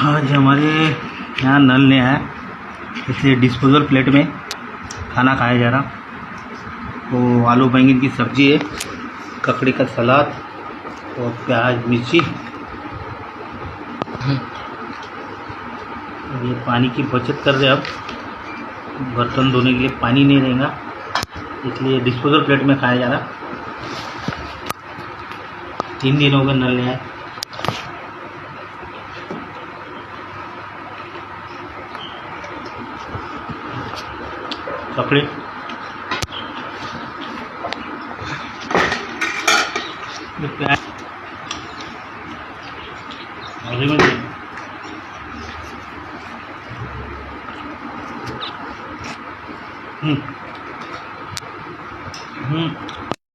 आज हमारे यहाँ नल नया है, इसलिए डिस्पोजल प्लेट में खाना खाया जा रहा। तो आलू बैंगन की सब्ज़ी है, ककड़ी का सलाद और प्याज मिर्ची। ये पानी की बचत कर रहे। अब बर्तन धोने के लिए पानी नहीं रहेगा, इसलिए डिस्पोजल प्लेट में खाया जा रहा। 3 दिन हो गए नल नया है। ककड़ी प्याज हरी मिर्ची हम्म